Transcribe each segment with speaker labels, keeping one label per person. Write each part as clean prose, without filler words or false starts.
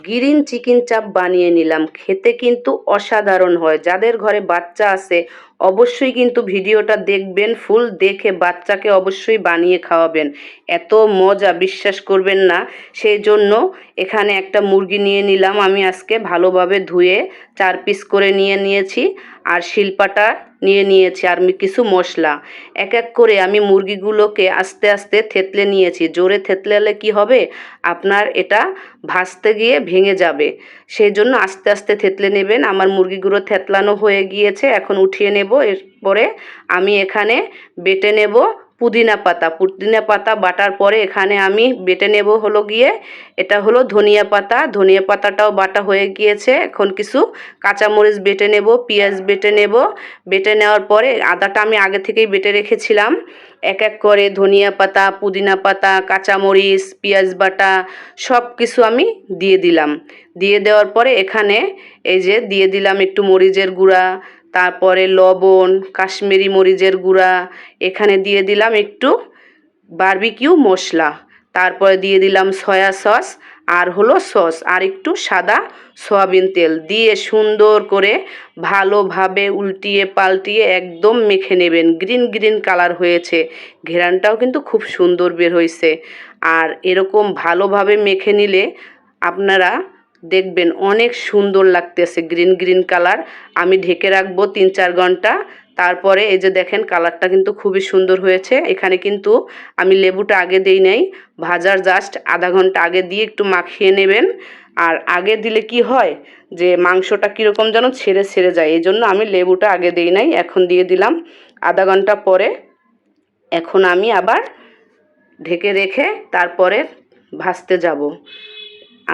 Speaker 1: Green chicken চাপ বানিয়ে নিলাম। খেতে কিন্তু অসাধারণ হয়। যাদের ঘরে বাচ্চা আছে অবশ্যই কিন্তু ভিডিওটা দেখবেন, ফুল দেখে বাচ্চাকে অবশ্যই বানিয়ে খাওয়াবেন। এত মজা বিশ্বাস করবেন না। সেই জন্য এখানে একটা মুরগি নিয়ে নিলাম আমি আজকে, ভালোভাবে ধুয়ে 4 পিস করে নিয়ে নিয়েছি। আর শিলপাটা নিয়ে নিয়েছি আর কিছু মশলা। এক এক করে আমি মুরগিগুলোকে আস্তে আস্তে থেতলে নিয়েছি। জোরে থেতলালে কি হবে, আপনার এটা ভাজতে গিয়ে ভেঙে যাবে। সেই জন্য আস্তে আস্তে থেতলে নেবেন। আমার মুরগিগুলো থেতলানো হয়ে গিয়েছে, এখন উঠিয়ে নেব। এরপরে আমি এখানে বেটে নেব পুদিনা পাতা। পুদিনা পাতা বাটার পরে এখানে আমি বেটে নেব হলো গিয়ে, এটা হলো ধনিয়া পাতা। ধনিয়া পাতাটাও বাটা হয়ে গিয়েছে। এখন কিছু কাঁচামরিচ বেটে নেব, পেঁয়াজ বেটে নেব। বেটে নেওয়ার পরে আদাটা আমি আগে থেকেই বেটে রেখেছিলাম। এক এক করে ধনিয়া পাতা, পুদিনা পাতা, কাঁচামরিচ, পেঁয়াজ বাটা সব কিছু আমি দিয়ে দিলাম। দিয়ে দেওয়ার পরে এখানে এই যে দিয়ে দিলাম একটু মরিচের গুঁড়া, তারপরে লবণ, কাশ্মীরি মরিচের গুঁড়া, এখানে দিয়ে দিলাম একটু বারবিকিউ মশলা, তারপরে দিয়ে দিলাম সয়া সস আর হলো সস, আর একটু সাদা সয়াবিন তেল দিয়ে সুন্দর করে ভালোভাবে উল্টিয়ে পাল্টিয়ে একদম মেখে নেবেন। গ্রিন গ্রিন কালার হয়েছে, ঘেরানটাও কিন্তু খুব সুন্দর বের হয়েছে। আর এরকম ভালোভাবে মেখে নিলে আপনারা দেখবেন অনেক সুন্দর লাগতেছে, গ্রিন গ্রিন কালার। আমি ঢেকে রাখবো 3-4 ঘন্টা। তারপরে এই যে দেখেন কালারটা কিন্তু খুবই সুন্দর হয়েছে। এখানে কিন্তু আমি লেবুটা আগে দেই নাই, ভাজার জাস্ট আধা ঘন্টা আগে দিয়ে একটু মাখিয়ে নেবেন। আর আগে দিলে কি হয় যে মাংসটা কীরকম যেন ছেড়ে ছেড়ে যায়, এই জন্য আমি লেবুটা আগে দেই নাই, এখন দিয়ে দিলাম আধা ঘন্টা পরে। এখন আমি আবার ঢেকে রেখে তারপরে ভাজতে যাব।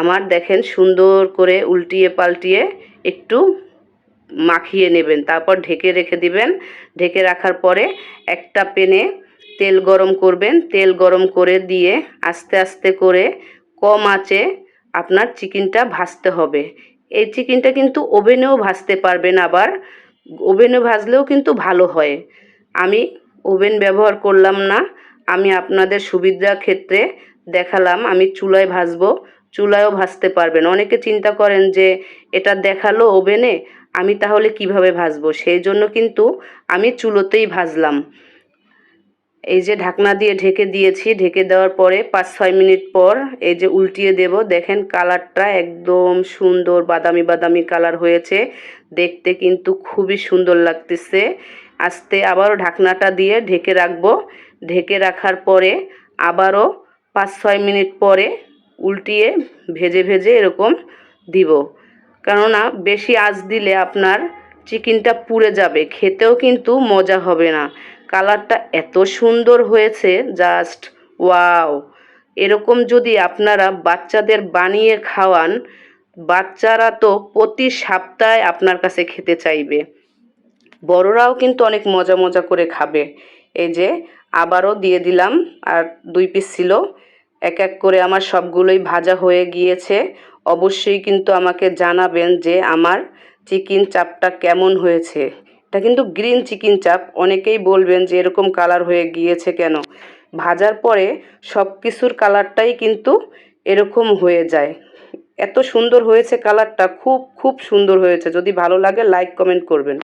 Speaker 1: আমার দেখেন সুন্দর করে উল্টিয়ে পাল্টিয়ে একটু মাখিয়ে নেবেন, তারপর ঢেকে রেখে দিবেন। ঢেকে রাখার পরে একটা প্যানে তেল গরম করবেন। তেল গরম করে দিয়ে আস্তে আস্তে করে কম আঁচে আপনার চিকেনটা ভাজতে হবে। এই চিকেনটা কিন্তু ওভেনেও ভাজতে পারবেন, আবার ওভেনে ভাজলেও কিন্তু ভালো হয়। আমি ওভেন ব্যবহার করলাম না, আমি আপনাদের সুবিধার ক্ষেত্রে দেখালাম আমি চুলায় ভাজবো। চুলায়ও ভাজতে পারবেন। অনেকে চিন্তা করেন যে এটা দেখালো ওভেনে, আমি তাহলে কিভাবে ভাজবো, সেই জন্য কিন্তু আমি চুলোতেই ভাজলাম। এই যে ঢাকনা দিয়ে ঢেকে দিয়েছি। ঢেকে দেওয়ার পরে 5-6 মিনিট পর এই যে উল্টিয়ে দেব। দেখেন কালারটা একদম সুন্দর বাদামি বাদামি কালার হয়েছে, দেখতে কিন্তু খুবই সুন্দর লাগতেছে। আস্তে আবারও ঢাকনাটা দিয়ে ঢেকে রাখবো। ঢেকে রাখার পরে আবারও 5-6 মিনিট পরে উল্টিয়ে ভেজে ভেজে এরকম দিব। কেননা বেশি আঁচ দিলে আপনার চিকেনটা পুড়ে যাবে, খেতেও কিন্তু মজা হবে না। কালারটা এত সুন্দর হয়েছে, জাস্ট ওয়াও। এরকম যদি আপনারা বাচ্চাদের বানিয়ে খাওয়ান, বাচ্চারা তো প্রতি সপ্তাহে আপনার কাছে খেতে চাইবে। বড়রাও কিন্তু অনেক মজা মজা করে খাবে। এই যে আবারও দিয়ে দিলাম, আর 2 পিস ছিল। এক এক করে আমার সবগুলোই ভাজা হয়ে গিয়েছে। অবশ্যই কিন্তু আমাকে জানাবেন যে আমার চিকেন চাপটা কেমন হয়েছে। এটা কিন্তু গ্রিন চিকেন চাপ। অনেকেই বলবেন যে এরকম কালার হয়ে গিয়েছে কেন, ভাজার পরে সব কিছুর কালারটাই কিন্তু এরকম হয়ে যায়। এত সুন্দর হয়েছে কালারটা, খুব খুব সুন্দর হয়েছে। যদি ভালো লাগে লাইক কমেন্ট করবেন।